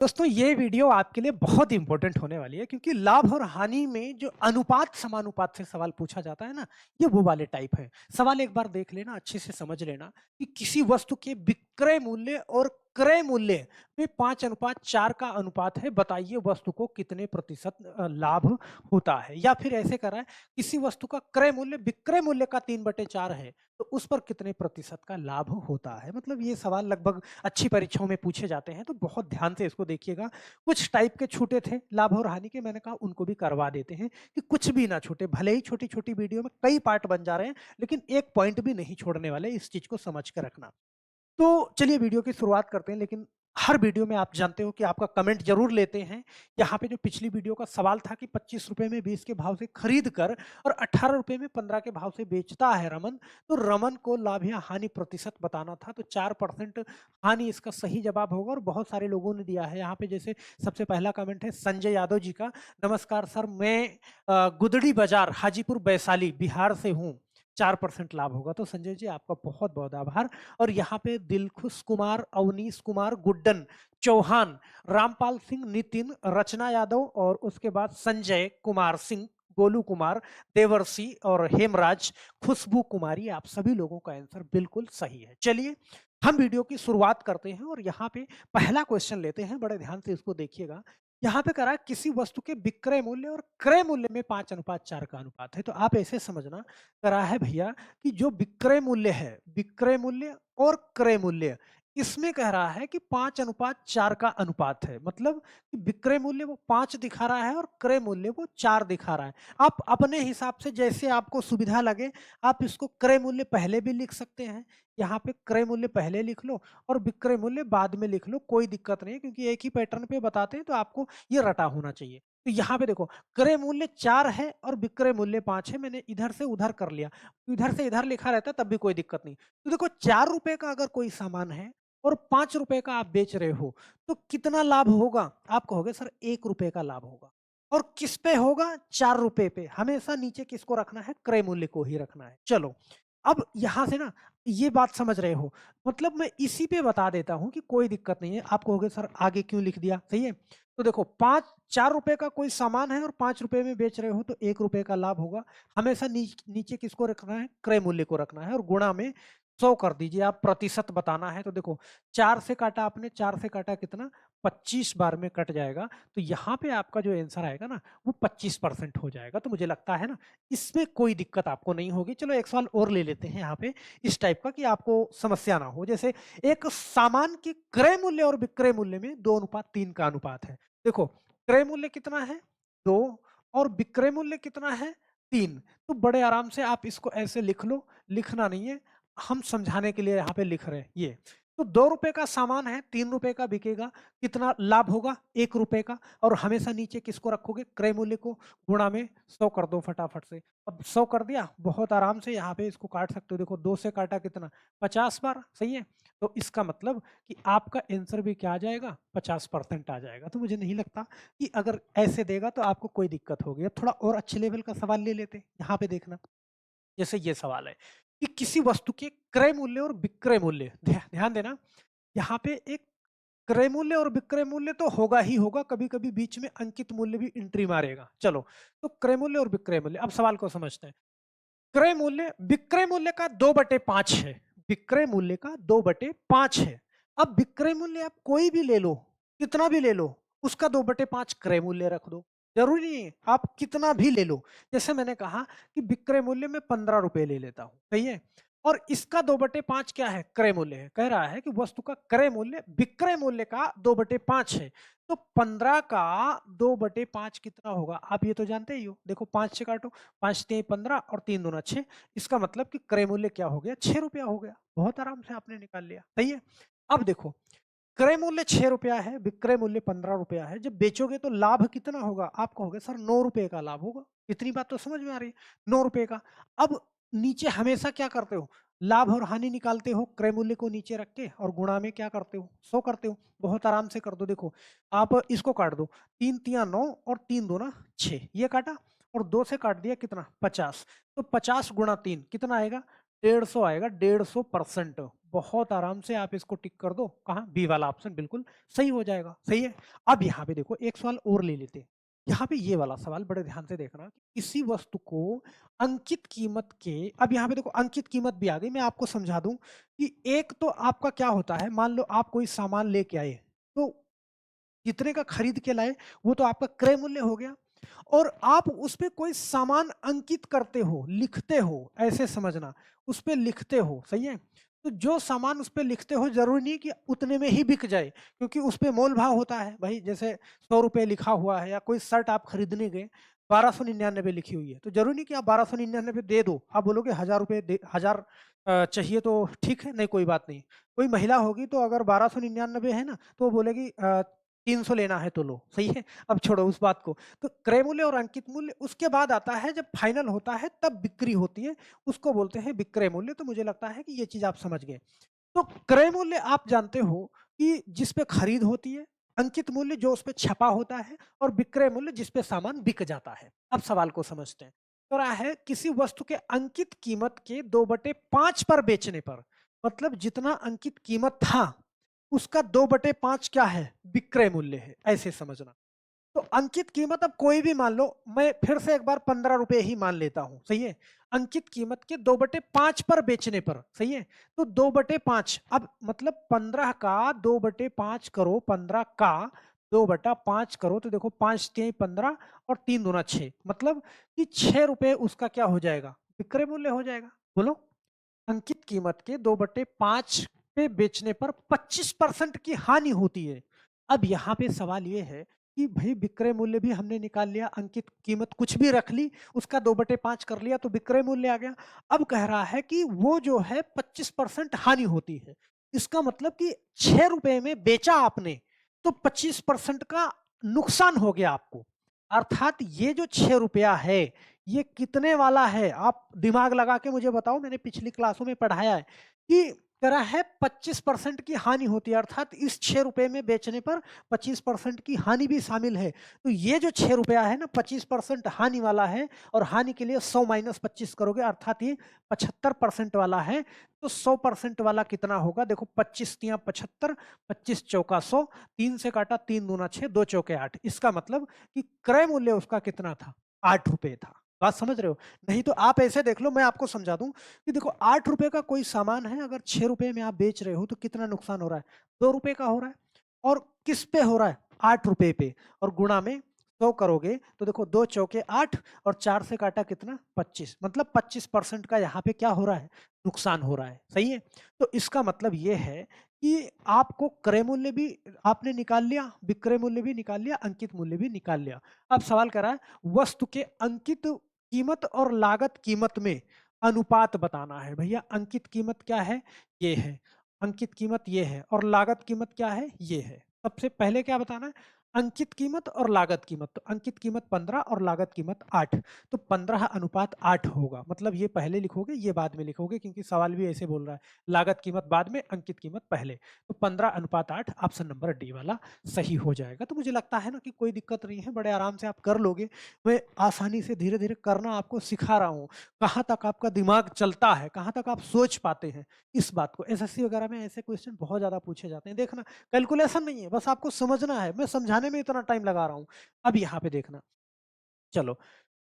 दोस्तों ये वीडियो आपके लिए बहुत इंपॉर्टेंट होने वाली है क्योंकि लाभ और हानि में जो अनुपात समानुपात से सवाल पूछा जाता है ना, ये वो वाले टाइप है। सवाल एक बार देख लेना, अच्छे से समझ लेना कि किसी वस्तु के विक्रय मूल्य और क्रय मूल्य में 5:4 का अनुपात है। बताइए वस्तु को कितने प्रतिशत लाभ होता है। या फिर ऐसे करा है, किसी वस्तु का क्रय मूल्य विक्रय मूल्य का 3/4 है, तो उस पर कितने प्रतिशत का लाभ होता है। मतलब ये सवाल लगभग अच्छी परीक्षाओं में पूछे जाते हैं, तो बहुत ध्यान से इसको देखिएगा। कुछ टाइप के छूटे थे लाभ और हानि के, मैंने कहा उनको भी करवा देते हैं कि कुछ भी ना छूटे। भले ही छोटी-छोटी वीडियो में कई पार्ट बन जा रहे हैं, लेकिन एक पॉइंट भी नहीं छोड़ने वाले, इस चीज़ को समझ के रखना। तो चलिए वीडियो की शुरुआत करते हैं, लेकिन हर वीडियो में आप जानते हो कि आपका कमेंट ज़रूर लेते हैं। यहाँ पे जो पिछली वीडियो का सवाल था कि ₹25 में 20 के भाव से खरीद कर और ₹18 में 15 के भाव से बेचता है रमन, तो रमन को लाभ या हानि प्रतिशत बताना था, तो 4% हानि इसका सही जवाब होगा और बहुत सारे लोगों ने दिया है। यहाँ पे जैसे सबसे पहला कमेंट है संजय यादव जी का, नमस्कार सर, मैं गुदड़ी बाज़ार, हाजीपुर वैशाली, बिहार से हूँ, 4% लाभ होगा। तो संजय जी आपका बहुत-बहुत आभार। और यहाँ पे दिलखुश कुमार, अवनीश कुमार, गुड्डन, चौहान, रामपाल सिंह, नितिन, रचना यादव और उसके बाद संजय कुमार सिंह, गोलू कुमार, देवर्षि और हेमराज, खुशबू कुमारी, आप सभी लोगों का आंसर बिल्कुल सही है। चलिए हम वीडियो की शुरुआत करते हैं और यहाँ पे पहला क्वेश्चन लेते हैं, बड़े ध्यान से इसको देखिएगा। यहाँ पे करा किसी वस्तु के विक्रय मूल्य और क्रय मूल्य में 5:4 का अनुपात है, तो आप ऐसे समझना करा है भैया कि जो विक्रय मूल्य है, विक्रय मूल्य और क्रय मूल्य, इसमें कह रहा है कि 5:4 का अनुपात है। मतलब कि विक्रय मूल्य वो 5 दिखा रहा है और क्रय मूल्य वो 4 दिखा रहा है। आप अपने हिसाब से जैसे आपको सुविधा लगे, आप इसको क्रय मूल्य पहले भी लिख सकते हैं। यहाँ पे क्रय मूल्य पहले लिख लो और विक्रय मूल्य बाद में लिख लो, कोई दिक्कत नहीं है, क्योंकि एक ही पैटर्न पे बताते हैं, तो आपको ये रटा होना चाहिए। तो यहाँ पे देखो, क्रय मूल्य 4 है और विक्रय मूल्य 5 है। मैंने इधर से उधर कर लिया। इधर से इधर लिखा रहता तब भी कोई दिक्कत नहीं। तो देखो, ₹4 का अगर कोई सामान है और ₹5 का आप बेच रहे हो, तो कितना लाभ होगा? आप कहोगे सर ₹1 का लाभ होगा। और किस पे होगा? ₹4 पे। हमेशा नीचे किसको रखना है? क्रय मूल्य को ही रखना है। चलो, अब यहाँ से ना ये बात समझ रहे हो, मतलब मैं इसी पे बता देता हूँ कि कोई दिक्कत नहीं है। आप कहोगे सर आगे क्यों लिख दिया? सही है। तो देखो, 5 ₹4 का कोई सामान है और ₹5 में बेच रहे हो, तो ₹1 का लाभ होगा। हमेशा नीचे किसको रखना है? क्रय मूल्य को रखना है और गुणा में 100 कर दीजिए। आप प्रतिशत बताना है, तो देखो 4 से काटा आपने, 4 से काटा कितना? 25 बार में कट जाएगा। तो यहाँ पे आपका जो आंसर आएगा ना, वो 25% हो जाएगा। तो मुझे लगता है ना, इसमें कोई दिक्कत आपको नहीं होगी। चलो एक सवाल और ले लेते हैं यहाँ पे इस टाइप का, कि आपको समस्या ना हो। जैसे एक सामान के क्रय मूल्य और विक्रय मूल्य में 2:3 का अनुपात है। देखो, क्रय मूल्य कितना है? 2 और विक्रय मूल्य कितना है? 3। तो बड़े आराम से आप इसको ऐसे लिख लो, लिखना नहीं है, हम समझाने के लिए यहाँ पे लिख रहे हैं ये। तो ₹2 का सामान है, ₹3 का बिकेगा, कितना लाभ होगा? ₹1 का। और हमेशा नीचे किसको रखोगे? क्रय मूल्य को। गुणा में 100 कर दो फटाफट से। अब 100 कर दिया, बहुत आराम से यहाँ पे इसको काट सकते हो। देखो 2 से काटा कितना? 50 बार, सही है? तो इसका मतलब कि आपका आंसर भी क्या आ जाएगा? 50% आ जाएगा। तो मुझे नहीं लगता कि अगर ऐसे देगा तो आपको कोई दिक्कत होगी। अब थोड़ा और अच्छे लेवल का सवाल ले लेते हैं। यहाँ पे देखना, जैसे ये सवाल है कि किसी वस्तु के क्रय मूल्य और विक्रय मूल्य, ध्यान देना, यहाँ पे एक क्रय मूल्य और विक्रय मूल्य तो होगा ही होगा, कभी-कभी बीच में अंकित मूल्य भी एंट्री मारेगा। चलो, तो क्रय मूल्य और विक्रय मूल्य, अब सवाल को समझते हैं। क्रय मूल्य विक्रय मूल्य का 2/5 है। विक्रय मूल्य का 2/5 है। अब विक्रय मूल्य आप कोई भी ले लो, कितना भी ले लो, उसका 2/5 क्रय मूल्य रख दो। जरूरी नहीं है आप कितना भी ले लो। जैसे मैंने कहा कि विक्रय मूल्य में ₹15 ले लेता हूं, सही है, और इसका 2/5 क्या है? क्रय मूल्य है। कह रहा है कि वस्तु का क्रय मूल्य विक्रय मूल्य का 2/5 है। तो 15 का 2/5 कितना होगा? आप ये तो जानते ही हो। देखो 5 से काटो, 5 तिहाई 15 और 3 दूना 6। इसका मतलब कि क्रय मूल्य क्या हो गया? ₹6 हो गया। बहुत आराम से आपने निकाल लिया, सही है। अब देखो, क्रय मूल्य ₹6 है, विक्रय मूल्य ₹15 है। जब बेचोगे तो लाभ कितना होगा? आप कहोगे सर ₹9 का लाभ होगा। इतनी बात तो समझ में आ रही है, ₹9 का। अब नीचे हमेशा क्या करते हो? लाभ और हानि निकालते हो, क्रय मूल्य को नीचे रख के, और गुणा में क्या करते हो? 100 करते हो। बहुत आराम से कर दो। देखो, आप इसको काट दो, 3 तिया 9 और 3 दूना 6, ये काटा और 2 से काट दिया कितना? 50। तो 50 गुणा 3 कितना आएगा? 150 आएगा, 150%। बहुत आराम से आप इसको टिक कर दो, कहाँ? बी वाला ऑप्शन बिल्कुल सही हो जाएगा, सही है। अब यहाँ पे देखो एक सवाल और ले लेते हैं। यहाँ पे ये वाला सवाल बड़े ध्यान से देखना, किसी वस्तु को अंकित कीमत के, अब यहाँ पे देखो अंकित कीमत भी आ गई, मैं आपको समझा दूँ कि एक तो आपका क्या होता है, मान लो आप कोई सामान लेके आए, तो जितने का खरीद के लाए, वो तो आपका क्रय मूल्य हो गया। और आप उस पे कोई सामान अंकित करते हो, लिखते हो, ऐसे समझना, उस पे लिखते हो, सही है? तो जो सामान उस पे लिखते हो ज़रूरी नहीं कि उतने में ही बिक जाए, क्योंकि उस पे मोल-भाव होता है। भई जैसे ₹100 लिखा हुआ है या कोई शर्ट आप खरीदने गए, 1299 लिखी हुई है, तो ज़रूरी नहीं कि आप 1299 दे दो। आप बोलोगे ₹1000 दे 1000 चाहिए तो ठीक है, नहीं कोई बात नहीं। कोई महिला होगी तो अगर 1299 है ना, तो वो बोलेगी 300 लेना है तो लो, सही है? अब छोड़ो उस बात को। तो क्रय मूल्य और अंकित मूल्य उसके बाद आता है, जब फाइनल होता है तब बिक्री होती है, उसको बोलते हैं विक्रय मूल्य। तो मुझे लगता है कि ये चीज़ आप समझ गए। तो क्रय मूल्य आप जानते हो कि जिस पे खरीद होती है, अंकित मूल्य जो उस पे छपा होता है और विक्रय मूल्य जिस पे सामान बिक जाता है। अब सवाल को समझते हैं। तो रहा है किसी वस्तु के अंकित कीमत के 2/5 पर बेचने पर, मतलब जितना अंकित कीमत था, उसका 2/5 क्या है? विक्रय मूल्य है, ऐसे समझना। तो अंकित कीमत अब कोई भी मान लो, मैं फिर से एक बार ₹15 ही मान लेता हूँ, सही है? अंकित कीमत के 2/5 पर बेचने पर, सही है? तो 2/5 अब मतलब 15 का 2/5 करो, 15 का 2/5 करो तो देखो 5 तिहाई 15 और 3 दूना 6, मतलब कि ₹6 उसका क्या हो जाएगा? विक्रय मूल्य हो जाएगा। बोलो? अंकित कीमत के 2/5 पे बेचने पर 25% की हानि होती है। अब यहाँ पे सवाल ये है कि भई विक्रय मूल्य भी हमने निकाल लिया, अंकित कीमत कुछ भी रख ली, उसका 2/5 कर लिया तो विक्रय मूल्य आ गया। अब कह रहा है कि वो जो है 25% हानि होती है। इसका मतलब कि ₹6 में बेचा आपने, तो 25% का नुकसान हो गया आपको। अर्थात ये जो ₹6 है, ये कितने वाला है? आप दिमाग लगा के मुझे बताओ, मैंने पिछली क्लासों में पढ़ाया है कि करा है 25% की हानि होती है, अर्थात इस ₹6 में बेचने पर 25% की हानि भी शामिल है। तो ये जो ₹6 है ना, 25% हानि वाला है और हानि के लिए 100 माइनस 25 करोगे, अर्थात ये 75% वाला है। तो 100% वाला कितना होगा? देखो 25 तिया 75, 25 चौका 100, 3 से काटा 3 दूना 6, 2 चौके 8। इसका मतलब कि क्रय मूल्य उसका कितना था? ₹8 था। बात समझ रहे हो? नहीं तो आप ऐसे देख लो, मैं आपको समझा दूँ कि देखो ₹8 का कोई सामान है, अगर ₹6 में आप बेच रहे हो तो कितना नुकसान हो रहा है? ₹2 का हो रहा है। और किस पे हो रहा है? ₹8 पे, और गुणा में 100 करोगे तो देखो 2 चौके 8 और 4 से काटा कितना? 25, मतलब 25% का यहाँ पे क्या हो रहा है? नुकसान हो रहा है, सही है? तो इसका मतलब ये है कि आपको क्रय मूल्य भी आपने निकाल लिया, विक्रय मूल्य भी निकाल लिया, अंकित मूल्य भी निकाल लिया। अब सवाल कर रहा है वस्तु के अंकित कीमत और लागत कीमत में अनुपात बताना है। भैया अंकित कीमत क्या है? ये है। अंकित कीमत ये है और लागत कीमत क्या है? ये है। सबसे पहले क्या बताना है? अंकित कीमत और लागत कीमत। तो अंकित कीमत 15 और लागत कीमत 8। तो 15:8 होगा। मतलब ये पहले लिखोगे, ये बाद में लिखोगे, क्योंकि सवाल भी ऐसे बोल रहा है। लागत कीमत बाद में, अंकित कीमत पहले। तो 15:8 ऑप्शन नंबर डी वाला सही हो जाएगा। तो मुझे लगता है ना कि कोई दिक्कत नहीं है, बड़े आराम से आप कर लोगे। मैं आसानी से धीरे-धीरे करना आपको सिखा रहा हूँ। कहाँ तक आपका दिमाग चलता है, कहाँ तक आप सोच पाते हैं, इस बात को। एसएससी वगैरह में ऐसे क्वेश्चन बहुत ज़्यादा पूछे जाते हैं। देखना, कैलकुलेशन नहीं है, बस आपको समझना है। मैं समझाने में इतना टाइम लगा रहा हूँ। अब यहाँ पे देखना, चलो,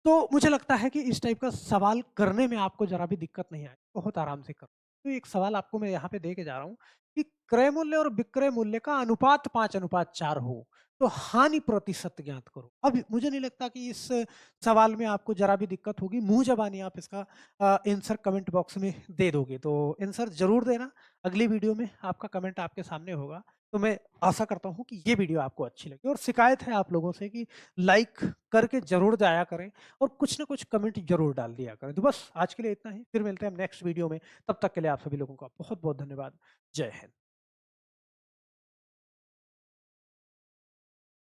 तो मुझे लगता है कि इस टाइप का सवाल करने में आपको ज़रा भी दिक्कत नहीं आएगी, बहुत आराम से करो। तो एक सवाल आपको मैं यहाँ पे दे के जा रहा हूँ कि क्रय मूल्य और विक्रय मूल्य का अनुपात 5:4 हो, तो हानि प्रतिशत ज्ञात करो। अब मुझे नहीं लगता कि इस सवाल में आपको ज़रा भी दिक्कत होगी, मुँह ज़बानी आप इसका आंसर कमेंट बॉक्स में दे दोगे, तो आंसर ज़रूर देना। अगली वीडियो में आपका कमेंट आपके सामने होगा। तो मैं आशा करता हूँ कि ये वीडियो आपको अच्छी लगी, और शिकायत है आप लोगों से कि लाइक करके ज़रूर जाया करें और कुछ ना कुछ कमेंट ज़रूर डाल दिया करें। तो बस आज के लिए इतना ही, फिर मिलते हैं हम नेक्स्ट वीडियो में। तब तक के लिए आप सभी लोगों का बहुत-बहुत धन्यवाद। जय हिंद।